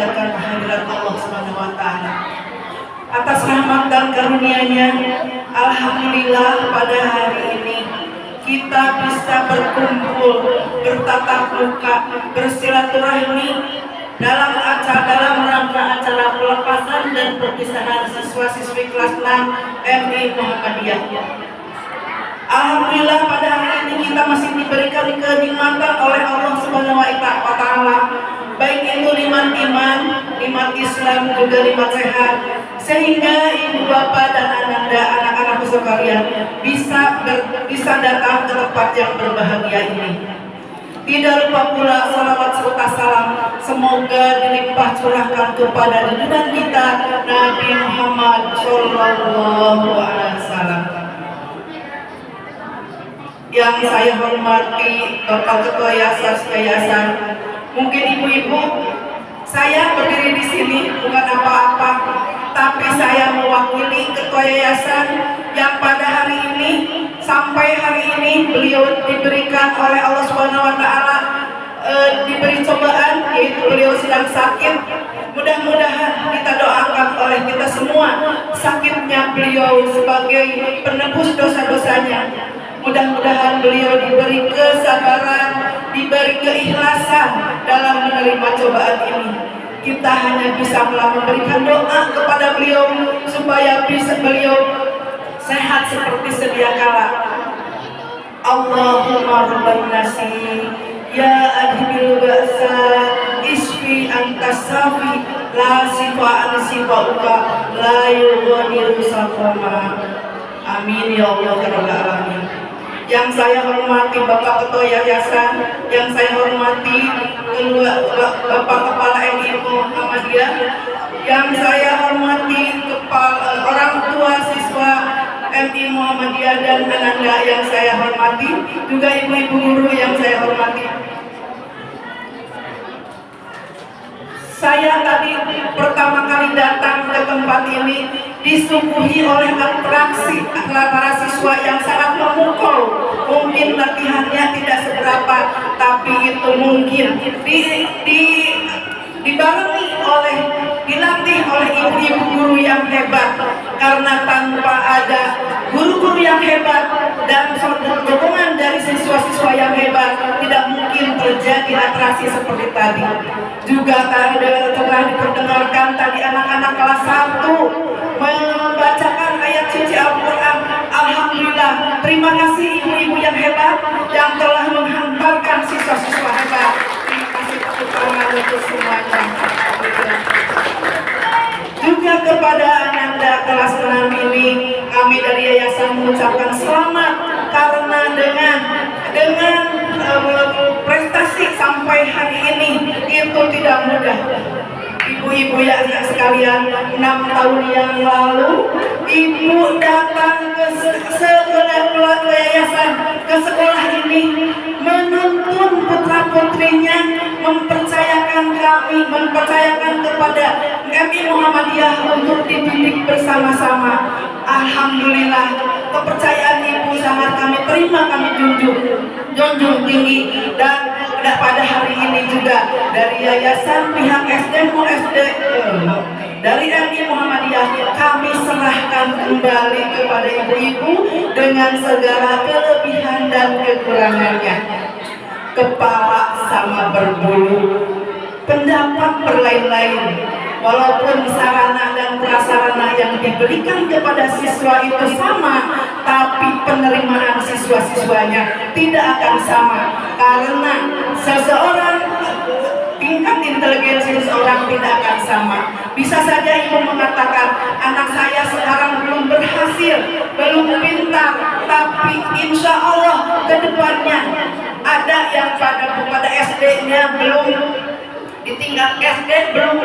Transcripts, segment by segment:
memanjatkan kehadiran Allah Subhanahu wa taala. Atas rahmat dan karunia-Nya, alhamdulillah pada hari ini kita bisa berkumpul, bertatap muka, bersilaturahmi dalam rangka acara pelepasan dan perpisahan siswa-siswi kelas 6 MI Muhammadiyah. Alhamdulillah pada hari ini kita masih diberikan kenikmatan oleh Allah Subhanahu wa taala, baik itu nikmat iman, nikmat Islam, juga nikmat sehat, sehingga ibu bapak dan anak-anakku sekalian bisa datang ke tempat yang berbahagia ini. Tidak lupa pula salawat serta salam semoga dilimpah curahkan kepada junjungan kita Nabi Muhammad Shallallahu Alaihi Wasallam. Yang saya hormati Bapak Ketua Yayasan, mungkin ibu-ibu, saya berdiri di sini bukan apa-apa, tapi saya mewakili Ketua Yayasan yang pada hari ini, sampai hari ini beliau diberikan oleh Allah Subhanahu wa taala diberi cobaan, yaitu beliau sedang sakit. Mudah-mudahan kita doakan oleh kita semua sakitnya beliau sebagai penebus dosa-dosanya. Mudah-mudahan beliau diberi kesabaran, diberi keikhlasan dalam menerima cobaan ini. Kita hanya bisa memberikan doa kepada beliau supaya beliau sehat seperti sedia kala. Allahumma rabban nasi ya adhibil ba'sa isfi antas safi la sifa sifauka la yughadiru saqama. Amin ya Allah ya rabbal alamin. Yang saya hormati Bapak Ketua Yayasan, yang saya hormati Bapak Kepala MI Muhammadiyah, yang saya hormati orang tua siswa MI Muhammadiyah dan anak-anak yang saya hormati, juga ibu-ibu guru yang saya hormati. Saya tadi pertama kali datang ke tempat ini disuguhi oleh atraksi para siswa yang sangat memukau. Mungkin latihannya tidak seberapa, tapi itu mungkin dilatih oleh ibu-ibu guru yang hebat. Karena tanpa ada guru-guru yang hebat dan dukungan dari siswa-siswa yang hebat, tidak mungkin terjadi atraksi seperti tadi. Juga telah diperdengarkan tadi anak-anak kelas 1 membacakan ayat suci Al-Quran. Alhamdulillah, terima kasih ibu-ibu yang hebat yang telah menghantarkan siswa-siswa hebat. Terima kasih tepuk tangan untuk semuanya. Juga kepada anak-anak kelas 6 ini, kami dari yayasan mengucapkan selamat karena dengan prestasi sampai hari ini itu tidak mudah. Ibu-ibu yang sekalian, 6 tahun yang lalu ibu datang ke yayasan, ke sekolah ini menuntun putra-putrinya, mempercayakan kami, mempercayakan kepada MI Muhammadiyah untuk dididik bersama-sama. Alhamdulillah, kepercayaan ibu sangat kami terima, kami junjung tinggi. Dan pada hari ini juga dari yayasan pihak dari MI Muhammadiyah kami serahkan kembali kepada ibu-ibu dengan segala kelebihan dan kekurangannya. Kepala sama berbulu, pendapat berlain-lain. Walaupun sarana dan prasarana yang diberikan kepada siswa itu sama, tapi penerimaan siswa-siswanya tidak akan sama. Karena tingkat inteligensi seseorang tidak akan sama. Bisa saja ibu mengatakan, anak saya sekarang belum berhasil, belum pintar, tapi insya Allah ke depannya ada yang pada SD-nya belum, di tingkat SD belum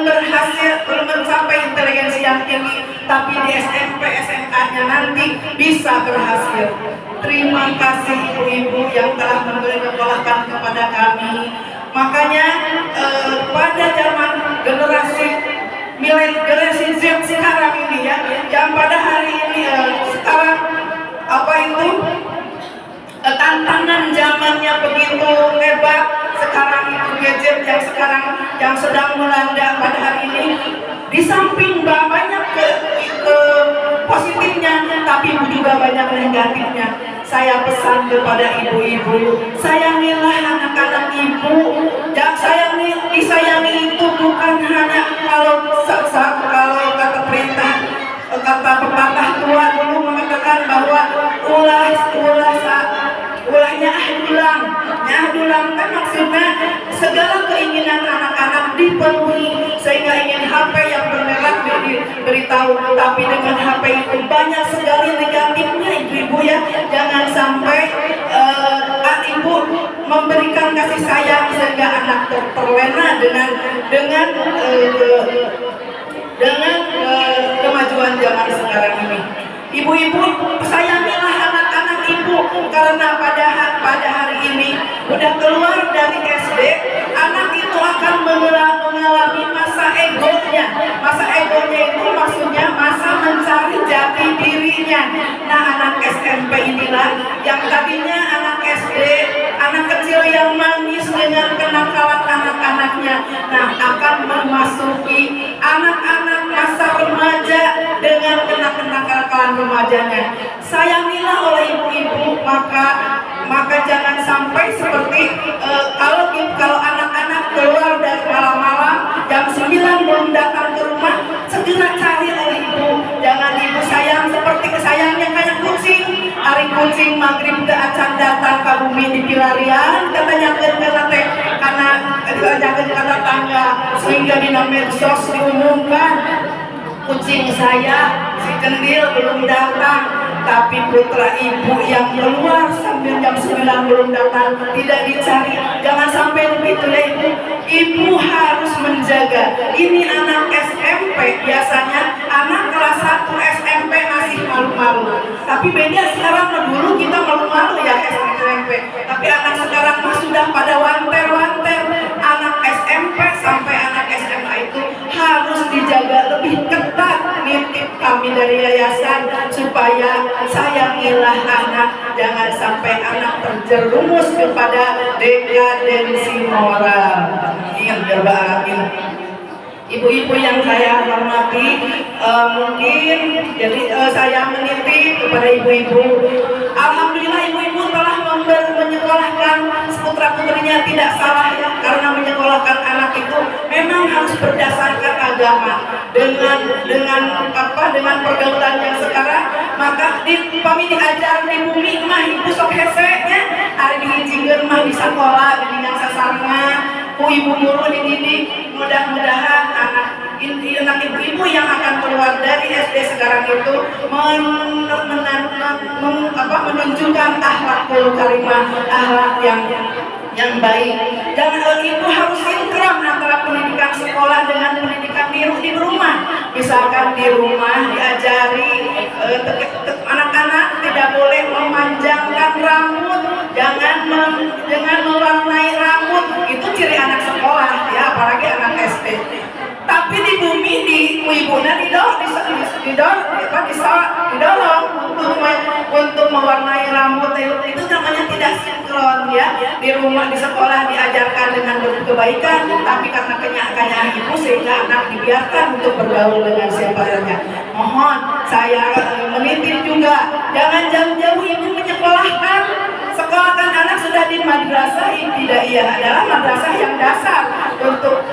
berhasil, belum mencapai inteligensi yang tinggi, tapi di SMP, SMA-nya nanti bisa berhasil. Terima kasih ibu-ibu yang telah menyekolahkan kepada kami. Makanya pada zaman generasi Z sekarang ini ya, yang pada hari ini sekarang tantangan zamannya begitu hebat, sekarang itu gadget yang sedang melanda pada hari ini, di samping banyak ke positifnya, tapi juga banyak negatifnya. Saya pesan kepada ibu-ibu, sayangilah anak-anak ibu. Disayangi itu bukan hanya kalau kata perintah, kata pepatah tua dulu mengatakan bahwa ulahnya dulang kan maksudnya segala keinginan anak-anak dipenuhi, sehingga ingin HP yang bermerek diberitahu, tapi dengan HP itu banyak sekali negatifnya ibu-ibu ya. Jangan sampai ibu memberikan kasih sayang sehingga anak terlena dengan kemajuan zaman sekarang ini. Ibu-ibu, sayangilah anak-anak ibu, karena pada hari ini udah keluar dari SD, anak itu akan mengalami masa egonya. Masa egonya itu maksudnya masa mencari jati dirinya. Nah, anak SMP inilah yang tadinya anak SD, anak kecil yang manis dengan kenakalan anak-anaknya, nah akan memasuki anak-anak masa remaja dengan kenakalan remajanya. Sayangilah oleh ibu-ibu, maka jangan sampai seperti kalau anak-anak keluar dari malam-malam jam 9 belum datang ke rumah, segera cari oleh ibu. Jangan ibu sayang seperti kesayangnya kayak kucing. Hari kucing maghrib ke acan datang ke bumi di pilarian, katanya karena kata tangga, sehingga di medsos diumumkan kucing saya si Cendil belum datang, tapi putra ibu yang keluar sambil jam 9 belum datang tidak dicari. Jangan sampai begitu ya ibu. Ibu harus menjaga. Ini anak SMP, biasanya anak kelas 1 SMP masih malu-malu, tapi beda sekarang. Dulu kita malu-malu ya SMP, tapi anak sekarang sudah pada wanter-wanter. Anak SMP sampai anak SMA itu harus dijaga lebih ketat. Nitip kami dari yayasan supaya sayangilah anak, jangan sampai anak terjerumus kepada dekadensi moral. Ingat berbahagia ibu-ibu yang saya hormati, mungkin jadi saya menitip kepada ibu-ibu. Alhamdulillah ibu-ibu telah menyekolahkan putra-putrinya, tidak salah ya, karena menyekolahkan anak itu memang harus berdasarkan agama. Dengan pergaulan yang sekarang, maka kami diajar di bumi mah ibu sok hesenya, hari dihijigeun mah di sekolah dengan sasarna ku ibu guru dididik. Mudah-mudahan anak ibu-ibu yang akan keluar dari SD sekarang itu menunjukkan akhlakul karimah, akhlak yang baik. Jangan ibu harus sinkron antara pendidikan sekolah dengan pendidikan di rumah. Misalkan di rumah diajari anak-anak tidak boleh memanjangkan rambut, jangan mewarnai rambut. Itu ciri anak sekolah ya, apalagi anak SD. Tapi di bumi di ibunya didorong untuk mewarnai rambut. Itu namanya tidak sinkron ya. Di rumah di sekolah diajarkan dengan kebaikan, tapi karena kenyakannya ibu sehingga anak dibiarkan untuk bergaul dengan siapa saja. Mohon saya menitip juga, jangan jauh-jauh ibu menyekolahkan. Sekolahkan anak sudah di madrasah ibtidaiyah, adalah madrasah yang dasar untuk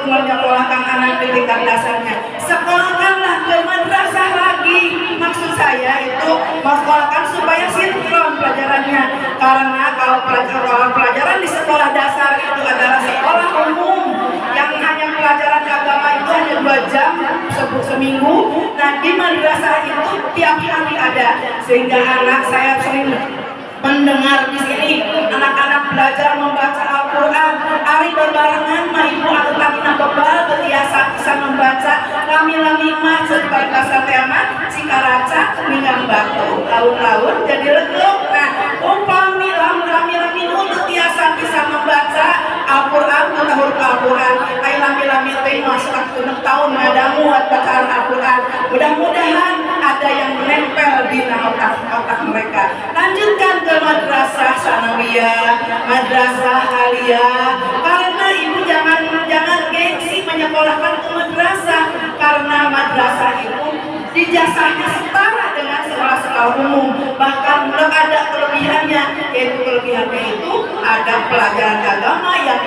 menyekolahkan anak di tingkat dasarnya. Sekolahkanlah ke madrasah lagi. Maksud saya itu menyekolahkan supaya sinkron pelajarannya. Karena kalau pelajaran di sekolah dasar itu adalah sekolah umum yang hanya pelajaran agama itu hanya 2 jam seminggu. Nah di madrasah itu tiap hari ada, sehingga anak saya sering mendengar di sini anak-anak belajar membaca Al-Quran. Ari berbarengan mah ibu anu tamina bebal berbiasa bisa membaca lami-lami mah sebagai bahasa tema sikaraca mingang batu laun-laun jadi legok. Nah upami lami-lami itu biasa bisa membaca Al-Quran tahun Al-Quran. Ay lami-lami teh masuk 1 tahun madamu buat bacaan Al-Quran. Mudah-mudahan ada yang menempel di otak mereka. Lanjutkan ke madrasah sanawiyah, madrasah aliyah. Karena ibu jangan gengsi menyekolahkan ke madrasah, karena madrasah itu ijazahnya setara dengan sekolah-sekolah umum, bahkan ada kelebihannya, yaitu kelebihannya itu ada pelajaran agama yang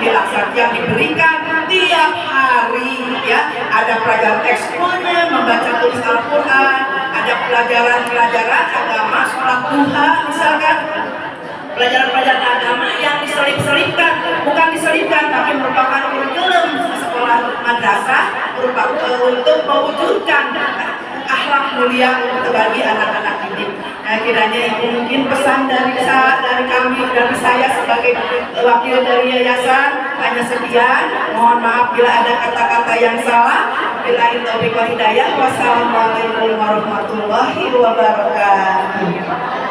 diberikan tiap hari, ya. Ada pelajaran ekskulnya, membaca tulis Al-Quran, ada pelajaran agama, sholat duha misalkan, pelajaran agama yang diselipkan, bukan diselipkan tapi merupakan kurikulum sekolah madrasah untuk mewujudkan akhlak mulia untuk bagi anak-anak ini. Nah, kiranya itu mungkin pesan dari saya sebagai wakil dari yayasan. Hanya sekian. Mohon maaf bila ada kata-kata yang salah. Billahi taufiq wal hidayah. Wassalamualaikum warahmatullahi wabarakatuh.